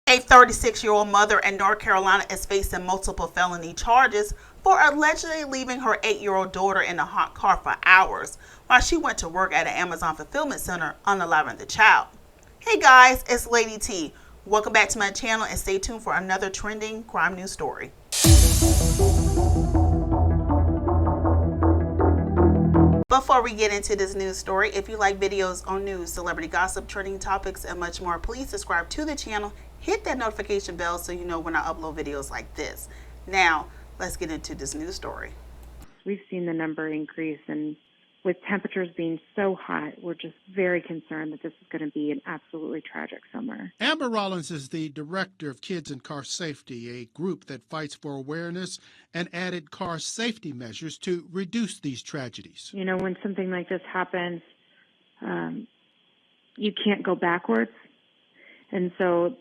A 36-year-old mother in North Carolina is facing multiple felony charges for allegedly leaving her 8-year-old daughter in a hot car for hours while she went to work at an Amazon fulfillment center, unaliving the child. Hey guys, it's Lady T. Welcome back to my channel and stay tuned for another trending crime news story. Before we get into this news story, if you like videos on news, celebrity gossip, trending topics, and much more, please subscribe to the channel. Hit that notification bell so you know when I upload videos like this. Now, let's get into this news story. We've seen the number increase, and with temperatures being so hot, we're just very concerned that this is going to be an absolutely tragic summer. Amber Rollins is the director of Kids in Car Safety, a group that fights for awareness and added car safety measures to reduce these tragedies. You know, when something like this happens, you can't go backwards. And so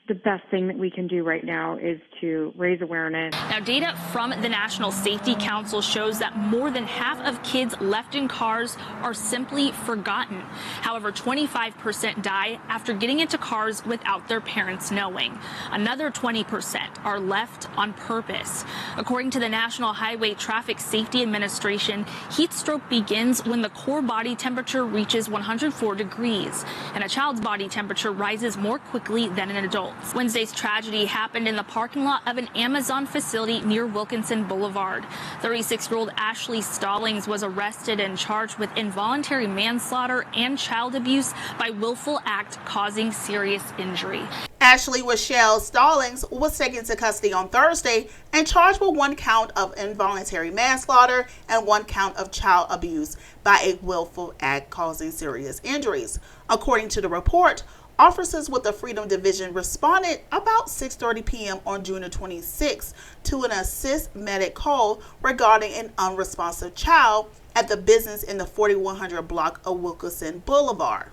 the best thing that we can do right now is to raise awareness. Now, data from the National Safety Council shows that more than half of kids left in cars are simply forgotten. However, 25% die after getting into cars without their parents knowing. Another 20% are left on purpose. According to the National Highway Traffic Safety Administration, heat stroke begins when the core body temperature reaches 104 degrees, and a child's body temperature rises more quickly than an adult. Wednesday's tragedy happened in the parking lot of an Amazon facility near Wilkinson Boulevard. 36-year-old Ashley Stallings was arrested and charged with involuntary manslaughter and child abuse by willful act causing serious injury. Ashley Rochelle Stallings was taken to custody on Thursday and charged with 1 count of involuntary manslaughter and 1 count of child abuse by a willful act causing serious injuries. According to the report, officers with the Freedom Division responded about 6:30 p.m. on June 26 to an assist medic call regarding an unresponsive child at the business in the 4100 block of Wilkinson Boulevard.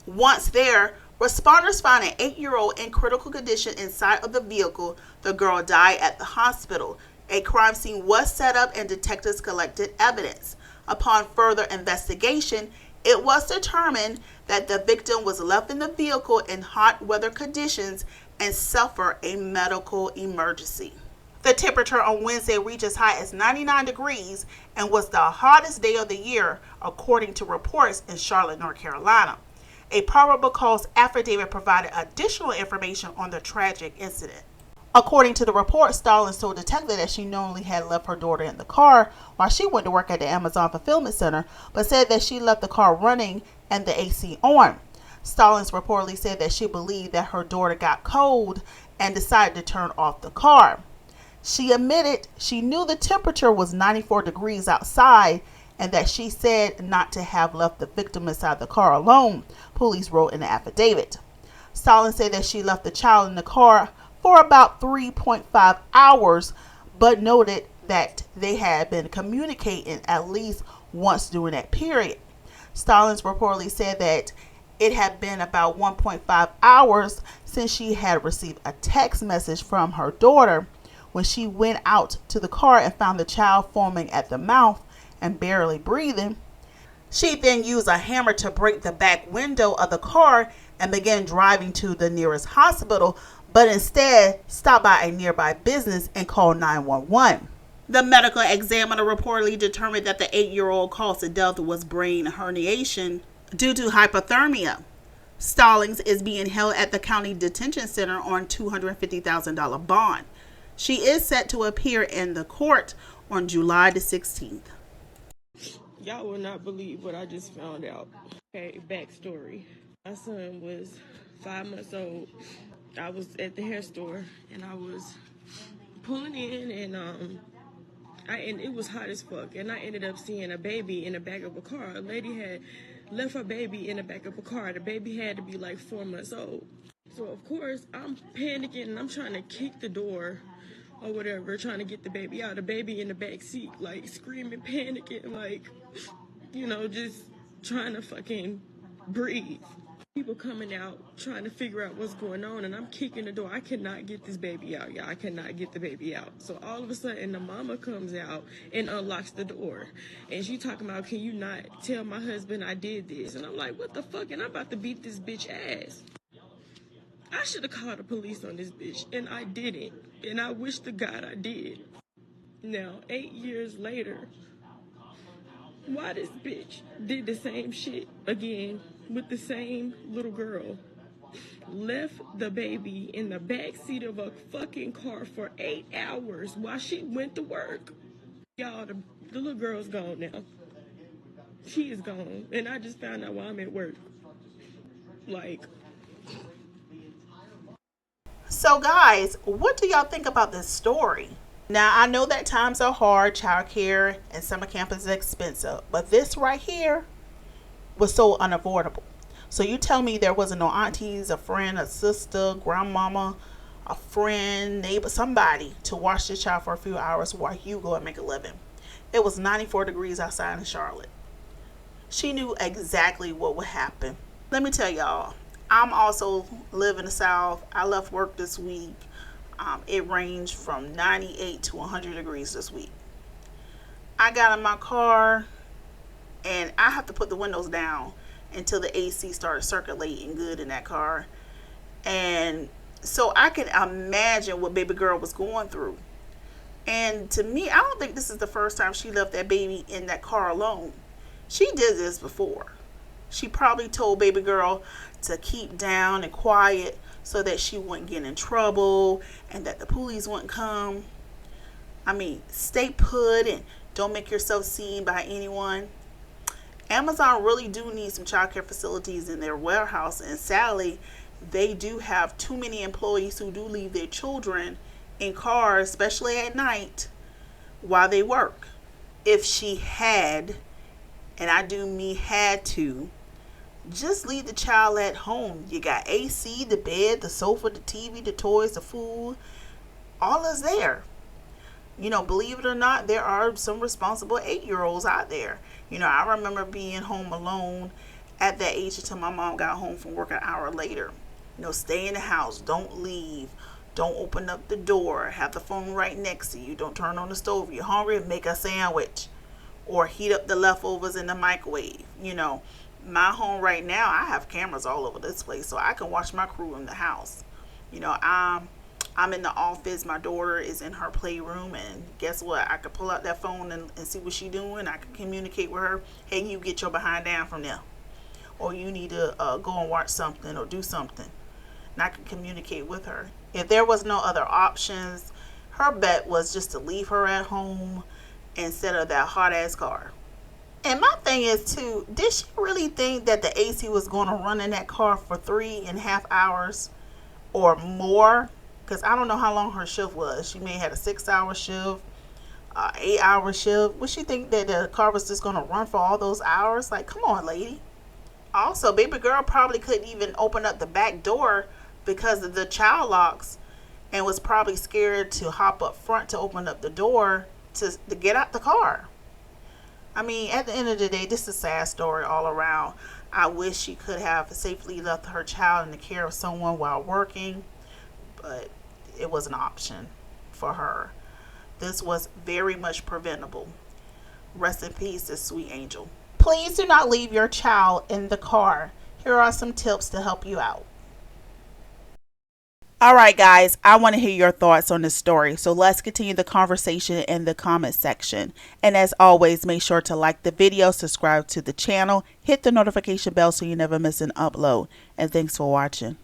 Once there, responders found an 8-year-old in critical condition inside of the vehicle. The girl died at the hospital. A crime scene was set up and detectives collected evidence. Upon further investigation, it was determined that the victim was left in the vehicle in hot weather conditions and suffered a medical emergency. The temperature on Wednesday reached as high as 99 degrees and was the hottest day of the year, according to reports in Charlotte, North Carolina. A probable cause affidavit provided additional information on the tragic incident. According to the report, Stallings told detectives that she knowingly had left her daughter in the car while she went to work at the Amazon fulfillment center, but said that she left the car running and the AC on. Stallings reportedly said that she believed that her daughter got cold and decided to turn off the car. She admitted she knew the temperature was 94 degrees outside and that she said not to have left the victim inside the car alone, police wrote in the affidavit. Stallings said that she left the child in the car for about 3.5 hours, but noted that they had been communicating at least once during that period. Stallings reportedly said that it had been about 1.5 hours since she had received a text message from her daughter when she went out to the car and found the child foaming at the mouth and barely breathing. She then used a hammer to break the back window of the car and began driving to the nearest hospital, but instead stopped by a nearby business and called 911. The medical examiner reportedly determined that the 8-year-old cause of death was brain herniation due to hypothermia. Stallings is being held at the county detention center on $250,000 bond. She is set to appear in the court on July the 16th. Y'all will not believe what I just found out. Okay, backstory. My son was 5 months old. I was at the hair store and I was pulling in and it was hot as fuck, and I ended up seeing a baby in the back of a car. A lady had left her baby in the back of a car. The baby had to be like 4 months old. So of course I'm panicking and I'm trying to kick the door or whatever, trying to get the baby out. The baby in the back seat, like screaming, panicking, like, you know, just trying to fucking breathe. People coming out trying to figure out what's going on, and I'm kicking the door. I cannot get this baby out, y'all. I cannot get the baby out. So all of a sudden, the mama comes out and unlocks the door, and she talking about, can you not tell my husband I did this? And I'm like, what the fuck? And I'm about to beat this bitch ass. I should have called the police on this bitch, and I didn't. And I wish to God I did. Now, 8 years later, why this bitch did the same shit again with the same little girl? Left the baby in the back seat of a fucking car for 8 hours while she went to work. Y'all, the little girl's gone now. She is gone. And I just found out while I'm at work. Like... So guys, what do y'all think about this story? Now, I know that times are hard, childcare and summer camp is expensive, but this right here was so unavoidable. So you tell me there wasn't no aunties, a friend, a sister, grandmama, a friend, neighbor, somebody to watch this child for a few hours while you go and make a living. It was 94 degrees outside in Charlotte. She knew exactly what would happen. Let me tell y'all, I'm also live in the South. I left work this week. It ranged from 98 to 100 degrees this week. I got in my car and I have to put the windows down until the AC started circulating good in that car. And so I can imagine what baby girl was going through. And to me, I don't think this is the first time she left that baby in that car alone. She did this before. She probably told baby girl to keep down and quiet so that she wouldn't get in trouble and that the police wouldn't come. I mean, stay put and don't make yourself seen by anyone. Amazon really do need some childcare facilities in their warehouse, and sadly, they do have too many employees who do leave their children in cars, especially at night, while they work. If she had, and I do mean had to, just leave the child at home. You got AC, the bed, the sofa, the TV, the toys, the food, all is there. You know, believe it or not, there are some responsible 8-year-olds out there. You know, I remember being home alone at that age until my mom got home from work an hour later. You know, stay in the house, don't leave, don't open up the door, have the phone right next to you, don't turn on the stove. You're hungry, make a sandwich or heat up the leftovers in the microwave. You know, my home right now, I have cameras all over this place so I can watch my crew in the house. You know, I'm in the office, my daughter is in her playroom, and guess what? I could pull out that phone and see what she's doing. I can communicate with her. Hey, you get your behind down from there. Or you need to go and watch something or do something. And I can communicate with her. If there was no other options, her bet was just to leave her at home instead of that hot ass car. And my thing is too, did she really think that the AC was going to run in that car for 3.5 hours or more? Because I don't know how long her shift was. She may have had a 6-hour shift, 8-hour shift. Would she think that the car was just going to run for all those hours? Like, come on, lady. Also, baby girl probably couldn't even open up the back door because of the child locks, and was probably scared to hop up front to open up the door to get out the car. I mean, at the end of the day, this is a sad story all around. I wish she could have safely left her child in the care of someone while working, but it was an option for her. This was very much preventable. Rest in peace, this sweet angel. Please do not leave your child in the car. Here are some tips to help you out. All right, guys, I want to hear your thoughts on this story. So let's continue the conversation in the comment section. And as always, make sure to like the video, subscribe to the channel, hit the notification bell so you never miss an upload. And thanks for watching.